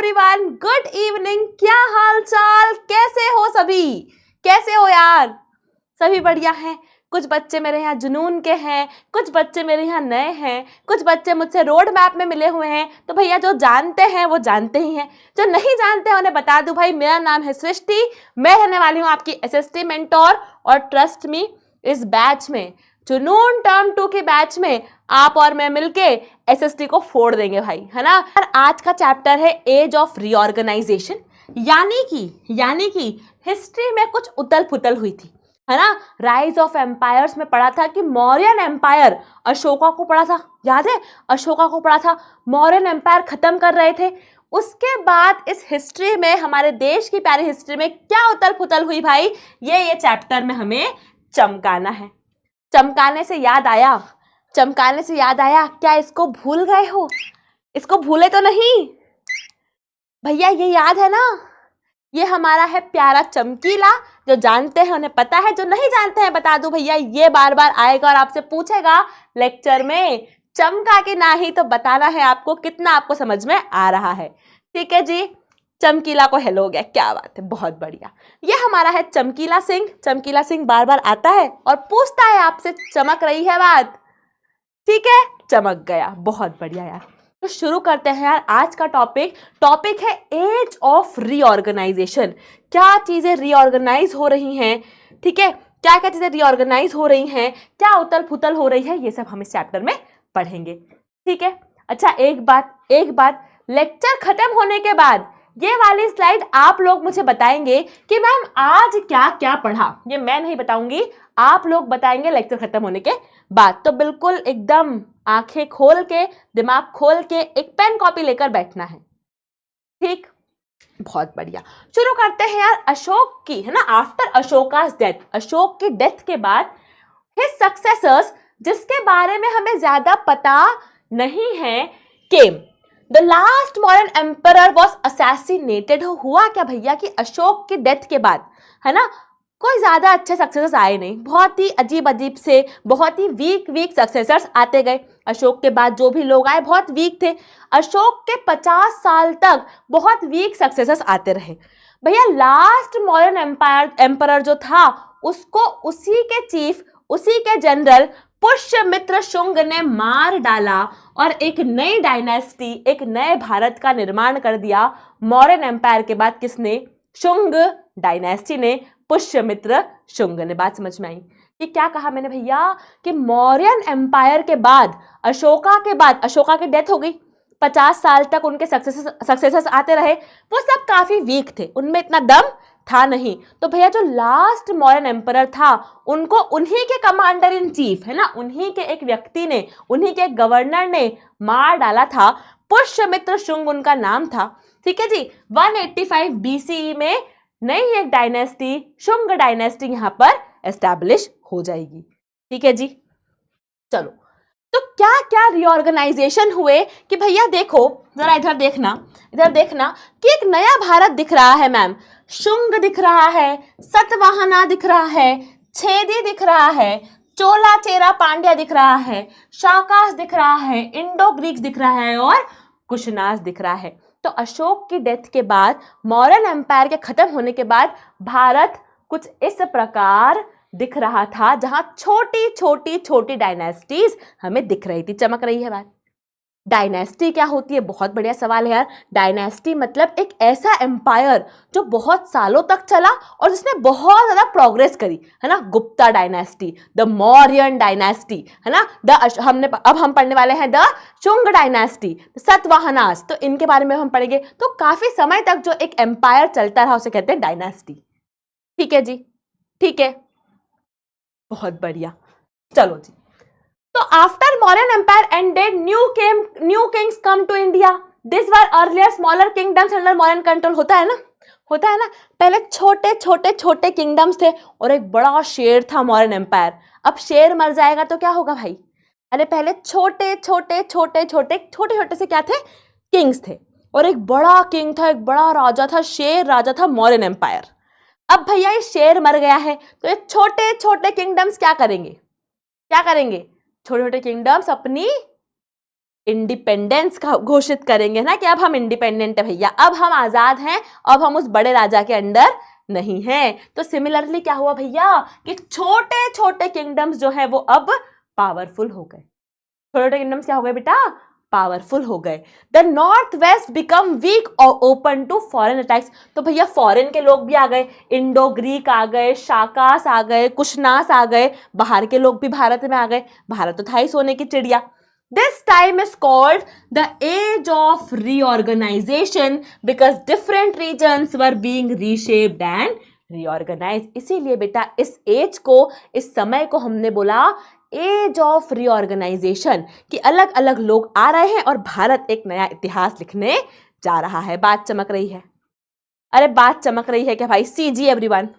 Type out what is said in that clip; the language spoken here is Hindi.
Everyone, good evening. क्या हाल चाल, कैसे हो सभी? कैसे हो यार? सभी बढ़िया हैं। कुछ बच्चे मेरे यहाँ जुनून के हैं, कुछ बच्चे मेरे यहाँ नए हैं, कुछ बच्चे मुझसे रोड मैप में मिले हुए हैं। तो भैया जो जानते हैं वो जानते ही हैं, जो नहीं जानते हैं उन्हें बता दूं भाई, मेरा नाम है सृष्टि। मैं रहने वाली हूँ आपकी एसएसटी मेंटोर। और ट्रस्ट मी, इस बैच में, जुनून टर्म 2 के बैच में आप और मैं मिलके एसएसटी को फोड़ देंगे भाई, है ना। और आज का चैप्टर है एज ऑफ रीऑर्गेनाइजेशन, यानी कि हिस्ट्री में कुछ उथल पुथल हुई थी, है ना। राइज ऑफ एम्पायर्स में पढ़ा था कि मौर्यन एम्पायर, अशोका को पढ़ा था, याद है? अशोका को पढ़ा था, मौर्यन एम्पायर खत्म कर रहे थे। उसके बाद इस हिस्ट्री में, हमारे देश की प्यारी हिस्ट्री में क्या उथल पुथल हुई भाई, ये चैप्टर में हमें चमकाना है। चमकाने से याद आया, क्या इसको भूल गए हो? इसको भूले तो नहीं भैया? ये याद है ना, ये हमारा है प्यारा चमकीला। जो जानते हैं उन्हें पता है, जो नहीं जानते हैं बता दूं भैया, ये बार बार आएगा और आपसे पूछेगा लेक्चर में, चमका कि नहीं, तो बताना है आपको कितना आपको समझ में आ रहा है। ठीक है जी, चमकीला को हेलो हो गया, क्या बात है, बहुत बढ़िया। ये हमारा है चमकीला सिंह। चमकीला सिंह बार बार आता है और पूछता है आपसे, चमक रही है बात? ठीक है, चमक गया, बहुत बढ़िया यार। तो शुरू करते हैं यार आज का टॉपिक है एज ऑफ रीऑर्गेनाइजेशन। क्या चीजें रीऑर्गेनाइज हो रही हैं, ठीक है, क्या क्या चीजें रीऑर्गेनाइज हो रही हैं, क्या उथल पुथल हो रही है, ये सब हम इस चैप्टर में पढ़ेंगे। ठीक है, अच्छा एक बात, लेक्चर खत्म होने के बाद ये वाली स्लाइड आप लोग मुझे बताएंगे कि मैम आज क्या क्या पढ़ा। ये मैं नहीं बताऊंगी, आप लोग बताएंगे लेक्चर खत्म होने के बाद। तो बिल्कुल एकदम आंखें खोल के, दिमाग खोल के एक पेन कॉपी लेकर बैठना है। ठीक, बहुत बढ़िया। शुरू करते हैं यार अशोक की, है ना। आफ्टर अशोकास डेथ, अशोक की डेथ के बाद हिज सक्सेसर्स, जिसके बारे में हमें ज्यादा पता नहीं है, केम। The last modern emperor was assassinated. हुआ क्या भैया कि अशोक की डेथ के बाद, है ना, कोई ज्यादा अच्छे सक्सेसर्स आए नहीं, बहुत ही अजीब से, बहुत ही वीक सक्सेसर्स आते गए। अशोक के बाद जो भी लोग आए बहुत वीक थे। अशोक के 50 साल तक बहुत वीक सक्सेसर्स आते रहे भैया। लास्ट मॉडर्न एम्परर जो था, उसको उसी के चीफ, उसी के जनरल पुष्यमित्र शुंग ने मार डाला और एक नई डायनेस्टी, एक नए भारत का निर्माण कर दिया। मौर्यन एम्पायर के बाद किसने? शुंग डायनेस्टी ने, पुष्यमित्र शुंग ने। बात समझ में आई? कि क्या कहा मैंने भैया कि मौर्यन एम्पायर के बाद, अशोका की डेथ हो गई, 50 साल तक उनके सक्सेसर्स आते रहे, वो सब काफी वीक थे, उनमें इतना दम था नहीं। तो भैया जो लास्ट मॉडर्न एम्परर था, उनको उन्हीं के कमांडर इन चीफ, है ना, उन्हीं के एक व्यक्ति ने, उन्हीं के गवर्नर ने मार डाला था। पुष्यमित्र शुंग उनका नाम था। ठीक है जी, 185 बीसीई में नई एक डायनेस्टी, शुंग डायनेस्टी यहां पर एस्टैब्लिश हो जाएगी। ठीक है जी, चलो। तो क्या क्या रीऑर्गेनाइजेशन हुए कि भैया देखो जरा, इधर देखना कि एक नया भारत दिख रहा है मैम। शुंग दिख रहा है, सतवाहना दिख रहा है, छेदी दिख रहा है, चोला चेरा पांड्या दिख रहा है, शाकास दिख रहा है, इंडो ग्रीक्स दिख रहा है और कुशनास दिख रहा है। तो अशोक की डेथ के बाद, मौर्यन एम्पायर के खत्म होने के बाद, भारत कुछ इस प्रकार दिख रहा था, जहां छोटी डायनेस्टीज हमें दिख रही थी। चमक रही है बात? डायनेस्टी क्या होती है? बहुत बढ़िया सवाल है यार। डायनेस्टी मतलब एक ऐसा एम्पायर जो बहुत सालों तक चला और जिसने बहुत ज्यादा प्रोग्रेस करी, है ना। Gupta dynasty, the Mauryan dynasty, है ना, अब हम पढ़ने वाले हैं द शुंग डायनेस्टी, सतवाहनास। तो इनके बारे में हम पढ़ेंगे। तो काफी समय तक जो एक एम्पायर चलता रहा उसे कहते हैं डायनेस्टी। ठीक है जी, ठीक है, बहुत बढ़िया। चलो जी, तो after Mauryan empire ended, new kings come to India. This were earlier smaller kingdoms under Mauryan control. होता है ना। पहले छोटे किंगडम्स थे और एक बड़ा शेर था मौर्यन एम्पायर। अब शेर मर जाएगा तो क्या होगा भाई? अरे पहले छोटे से क्या थे? किंग्स थे, और एक बड़ा किंग था, एक बड़ा राजा था, शेर राजा था मौर्यन एम्पायर। अब भैया ये शेर मर गया है, तो ये छोटे किंगडम्स क्या करेंगे? छोटे किंगडम्स अपनी इंडिपेंडेंस का घोषित करेंगे ना कि अब हम इंडिपेंडेंट है भैया, अब हम आजाद हैं, अब हम उस बड़े राजा के अंडर नहीं हैं। तो सिमिलरली क्या हुआ भैया कि छोटे छोटे किंगडम्स जो है वो अब पावरफुल हो गए। छोटे किंगडम्स क्या हो गए बेटा? पावरफुल हो गए। The north west become weak और ओपन टू फॉरेन अटैक्स। तो भैया फॉरेन के लोग भी आ गए, इंडो ग्रीक आ गए, शाकास आ गए, कुशनास आ गए, बाहर के लोग भी भारत में आ गए। भारत तो था ही सोने की चिड़िया। This time is called the age of reorganization because different regions were being reshaped and reorganized. इसीलिए बेटा इस एज को, इस समय को हमने बोला एज ऑफ रीऑर्गेनाइजेशन, कि अलग अलग लोग आ रहे हैं और भारत एक नया इतिहास लिखने जा रहा है। बात चमक रही है? अरे बात चमक रही है क्या भाई? सी जी एवरीवन।